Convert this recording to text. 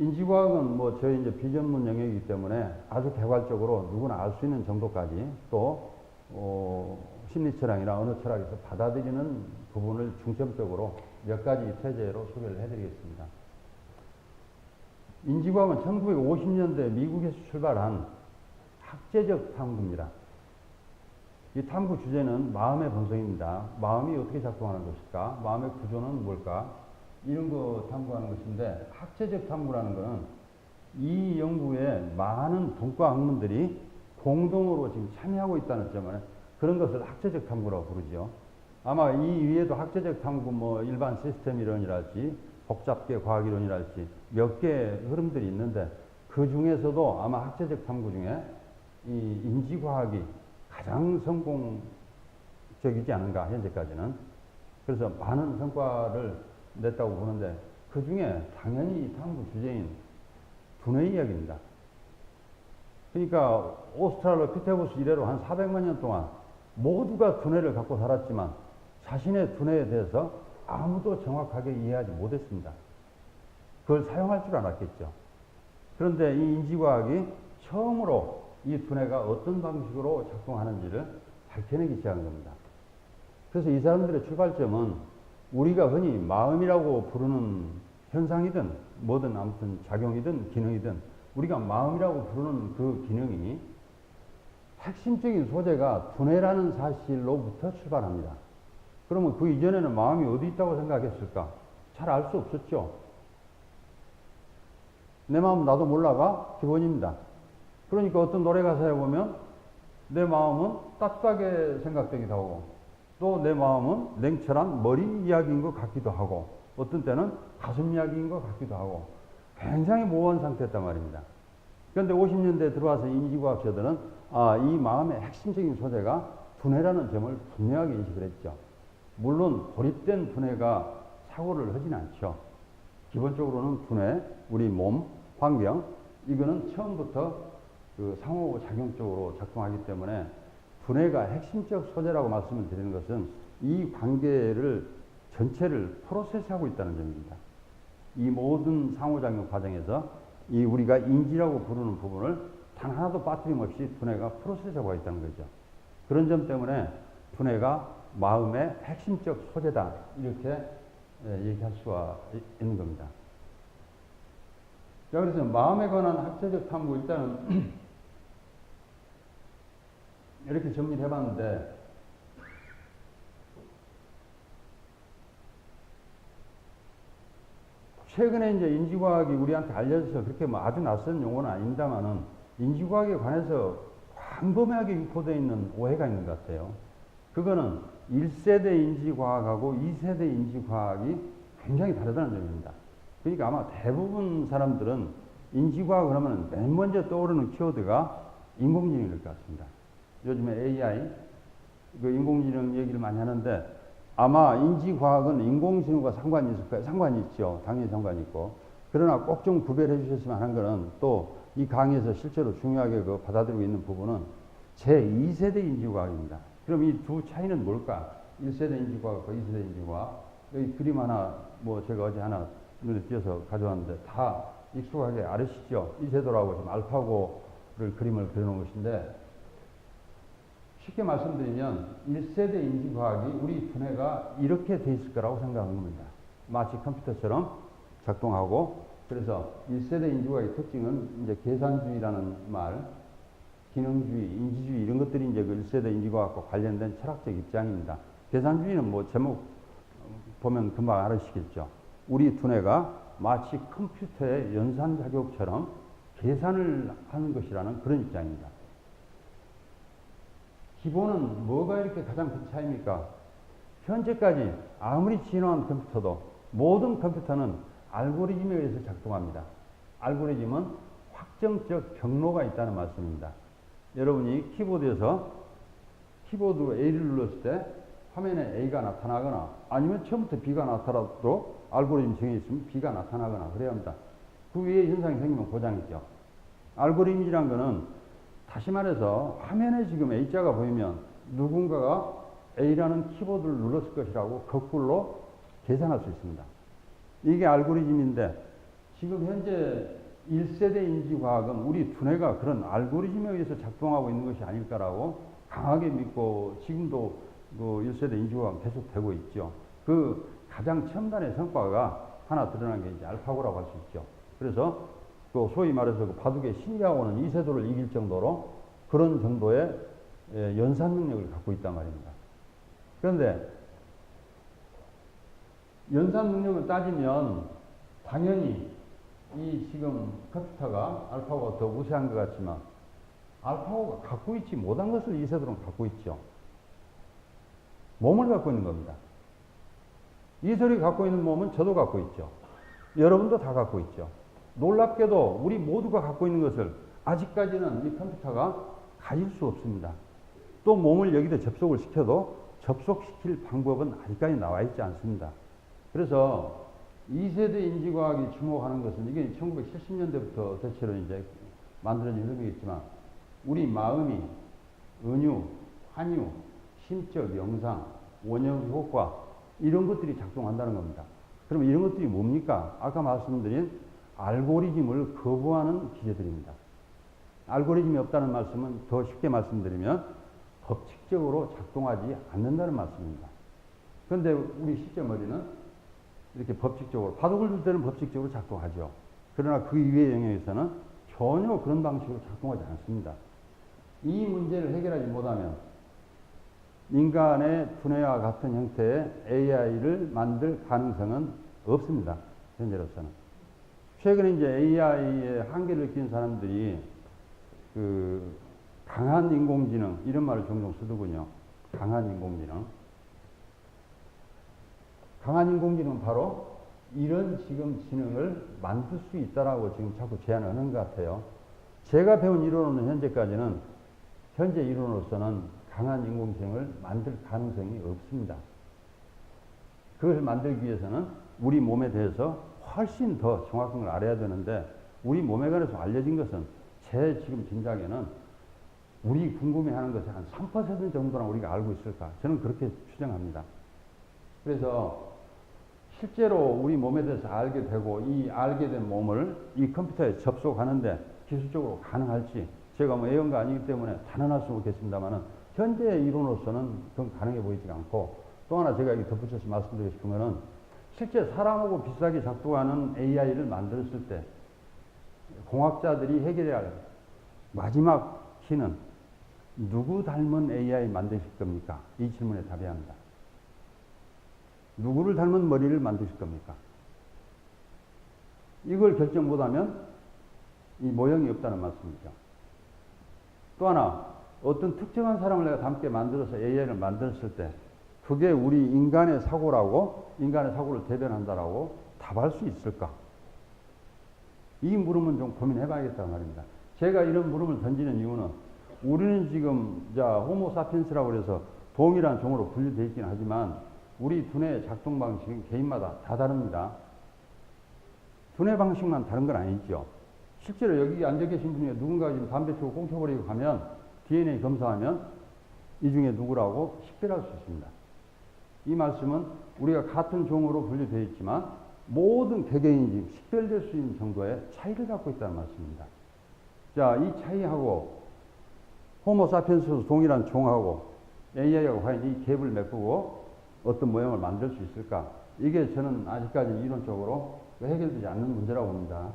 인지과학은 뭐 저희 이제 비전문 영역이기 때문에 아주 개괄적으로 누구나 알 수 있는 정도까지 또 심리철학이나 언어 철학에서 받아들이는 부분을 중점적으로 몇 가지 태제로 소개를 해드리겠습니다. 인지과학은 1950년대 미국에서 출발한 학제적 탐구입니다. 이 탐구 주제는 마음의 본성입니다. 마음이 어떻게 작동하는 것일까? 마음의 구조는 뭘까? 이런 거 탐구하는 것인데, 학제적 탐구라는 것은 이 연구에 많은 분과 학문들이 공동으로 지금 참여하고 있다는 점을, 그런 것을 학제적 탐구라고 부르죠. 아마 이 위에도 학제적 탐구, 뭐 일반 시스템 이론이랄지 복잡계 과학 이론이랄지 몇 개의 흐름들이 있는데, 그 중에서도 아마 학제적 탐구 중에 이 인지과학이 가장 성공적이지 않은가, 현재까지는. 그래서 많은 성과를 냈다고 보는데, 그 중에 당연히 이 탐구 주제인 두뇌 이야기입니다. 그러니까 오스트랄로피테쿠스 이래로 한 400만 년 동안 모두가 두뇌를 갖고 살았지만 자신의 두뇌에 대해서 아무도 정확하게 이해하지 못했습니다. 그걸 사용할 줄 알았겠죠. 그런데 이 인지과학이 처음으로 이 두뇌가 어떤 방식으로 작동하는지를 밝혀내기 시작한 겁니다. 그래서 이 사람들의 출발점은 우리가 흔히 마음이라고 부르는 현상이든 뭐든 아무튼 작용이든 기능이든 우리가 마음이라고 부르는 그 기능이 핵심적인 소재가 두뇌라는 사실로부터 출발합니다. 그러면 그 이전에는 마음이 어디 있다고 생각했을까? 잘 알 수 없었죠. 내 마음 나도 몰라가 기본입니다. 그러니까 어떤 노래 가사에 보면 내 마음은 따뜻하게 생각되기도 하고, 또 내 마음은 냉철한 머리 이야기인 것 같기도 하고, 어떤 때는 가슴 이야기인 것 같기도 하고, 굉장히 모호한 상태였단 말입니다. 그런데 50년대에 들어와서 인지과학자들은 이 마음의 핵심적인 소재가 두뇌라는 점을 분명하게 인식을 했죠. 물론 고립된 두뇌가 사고를 하진 않죠. 기본적으로는 두뇌, 우리 몸, 환경, 이거는 처음부터 그 상호작용적으로 작동하기 때문에 두뇌가 핵심적 소재라고 말씀을 드리는 것은 이 관계를 전체를 프로세스하고 있다는 점입니다. 이 모든 상호작용 과정에서 이 우리가 인지라고 부르는 부분을 단 하나도 빠뜨림없이 두뇌가 프로세스하고 있다는 거죠. 그런 점 때문에 두뇌가 마음의 핵심적 소재다, 이렇게 얘기할 수가 있는 겁니다. 자, 그래서 마음에 관한 학제적 탐구, 일단은 이렇게 정리를 해봤는데, 최근에 이제 인지과학이 우리한테 알려져서 그렇게 뭐 아주 낯선 용어는 아닙니다만은 인지과학에 관해서 광범위하게 유포되어 있는 오해가 있는 것 같아요. 그거는 1세대 인지과학하고 2세대 인지과학이 굉장히 다르다는 점입니다. 그러니까 아마 대부분 사람들은 인지과학을 하면 맨 먼저 떠오르는 키워드가 인공지능일 것 같습니다. 요즘에 AI, 그 인공지능 얘기를 많이 하는데, 아마 인지과학은 인공지능과 상관이 있을까요? 상관이 있죠. 당연히 상관이 있고. 그러나 꼭 좀 구별해 주셨으면 하는 것은, 또 이 강의에서 실제로 중요하게 받아들이고 있는 부분은 제2세대 인지과학입니다. 그럼 이 두 차이는 뭘까? 1세대 인지과학과 2세대 인지과학. 여기 그림 하나, 뭐 제가 어제 하나 눈에 띄어서 가져왔는데 다 익숙하게 아시죠? 이 제도라고 지금 알파고를 그림을 그려놓은 것인데, 쉽게 말씀드리면 1세대 인지과학이 우리 두뇌가 이렇게 돼 있을 거라고 생각하는 겁니다. 마치 컴퓨터처럼 작동하고, 그래서 1세대 인지과학의 특징은 이제 계산주의라는 말, 기능주의, 인지주의, 이런 것들이 이제 그 1세대 인지과학과 관련된 철학적 입장입니다. 계산주의는 뭐 제목 보면 금방 알아시겠죠. 우리 두뇌가 마치 컴퓨터의 연산작용처럼 계산을 하는 것이라는 그런 입장입니다. 기본은 뭐가 이렇게 가장 큰 차이입니까? 현재까지 아무리 진화한 컴퓨터도, 모든 컴퓨터는 알고리즘에 의해서 작동합니다. 알고리즘은 확정적 경로가 있다는 말씀입니다. 여러분이 키보드에서 키보드 A를 눌렀을 때 화면에 A가 나타나거나, 아니면 처음부터 B가 나타나도 알고리즘 정해 있으면 B가 나타나거나 그래야 합니다. 그 위에 현상이 생기면 고장이죠. 알고리즘이란 거는, 다시 말해서 화면에 지금 A자가 보이면 누군가가 A라는 키보드를 눌렀을 것이라고 거꾸로 계산할 수 있습니다. 이게 알고리즘인데, 지금 현재 1세대 인지과학은 우리 두뇌가 그런 알고리즘에 의해서 작동하고 있는 것이 아닐까라고 강하게 믿고 지금도 그 1세대 인지과학은 계속되고 있죠. 그 가장 첨단의 성과가 하나 드러난 게 이제 알파고라고 할 수 있죠. 그래서 그 소위 말해서 그 바둑의 신기하고는 이세돌을 이길 정도로 그런 정도의 연산 능력을 갖고 있단 말입니다. 그런데 연산 능력을 따지면 당연히 이 지금 컴퓨터가 알파고가 더 우세한 것 같지만 알파고가 갖고 있지 못한 것을 이세돌은 갖고 있죠. 몸을 갖고 있는 겁니다. 이세돌이 갖고 있는 몸은 저도 갖고 있죠. 여러분도 다 갖고 있죠. 놀랍게도 우리 모두가 갖고 있는 것을 아직까지는 이 컴퓨터가 가질 수 없습니다. 또 몸을 여기다 접속을 시켜도 접속시킬 방법은 아직까지 나와 있지 않습니다. 그래서 2세대 인지과학이 주목하는 것은 이게 1970년대부터 대체로 이제 만들어진 흐름이겠지만 우리 마음이 은유, 환유, 심적 영상, 원형 효과 이런 것들이 작동한다는 겁니다. 그러면 이런 것들이 뭡니까? 아까 말씀드린 알고리즘을 거부하는 기제들입니다. 알고리즘이 없다는 말씀은 더 쉽게 말씀드리면 법칙적으로 작동하지 않는다는 말씀입니다. 그런데 우리 시점머리는 이렇게 법칙적으로, 바둑을 둘 때는 법칙적으로 작동하죠. 그러나 그 이외의 영역에서는 전혀 그런 방식으로 작동하지 않습니다. 이 문제를 해결하지 못하면 인간의 두뇌와 같은 형태의 AI를 만들 가능성은 없습니다. 현재로서는. 최근에 이제 AI의 한계를 느낀 사람들이 그 강한 인공지능 이런 말을 종종 쓰더군요. 강한 인공지능. 강한 인공지능은 바로 이런 지금 지능을 만들 수 있다라고 지금 자꾸 제안을 하는 것 같아요. 제가 배운 이론으로는 현재 이론으로서는 강한 인공지능을 만들 가능성이 없습니다. 그것을 만들기 위해서는 우리 몸에 대해서 훨씬 더 정확한 걸 알아야 되는데 우리 몸에 관해서 알려진 것은 제 지금 짐작에는 우리 궁금해하는 것의 한 3% 정도나 우리가 알고 있을까? 저는 그렇게 추정합니다. 그래서 실제로 우리 몸에 대해서 알게 되고 이 알게 된 몸을 이 컴퓨터에 접속하는데 기술적으로 가능할지 제가 뭐 애연가 아니기 때문에 단언할 수 없겠습니다만은 현재 이론으로서는 그건 가능해 보이지 않고 또 하나 제가 여기 덧붙여서 말씀드리고 싶은 거는 실제 사람하고 비슷하게 작동하는 AI를 만들었을 때 공학자들이 해결해야 할 마지막 키는 누구 닮은 AI 만드실 겁니까? 이 질문에 답해야 합니다. 누구를 닮은 머리를 만드실 겁니까? 이걸 결정 못하면 이 모형이 없다는 말씀이죠. 또 하나 어떤 특정한 사람을 내가 닮게 만들어서 AI를 만들었을 때 그게 우리 인간의 사고라고 인간의 사고를 대변한다라고 답할 수 있을까? 이 물음은 좀 고민해 봐야겠다는 말입니다. 제가 이런 물음을 던지는 이유는 우리는 지금 호모 사피엔스라고 해서 동일한 종으로 분류되어 있긴 하지만 우리 두뇌의 작동 방식은 개인마다 다 다릅니다. 두뇌 방식만 다른 건 아니죠. 실제로 여기 앉아 계신 분이 누군가 지금 담배 피우고 꽁쳐버리고 가면 DNA 검사하면 이 중에 누구라고 식별할 수 있습니다. 이 말씀은 우리가 같은 종으로 분류되어 있지만 모든 개개인이 식별될 수 있는 정도의 차이를 갖고 있다는 말씀입니다. 자, 이 차이하고 호모 사피엔스에서 동일한 종하고 AI하고 과연 이 갭을 메꾸고 어떤 모형을 만들 수 있을까? 이게 저는 아직까지 이론적으로 해결되지 않는 문제라고 봅니다.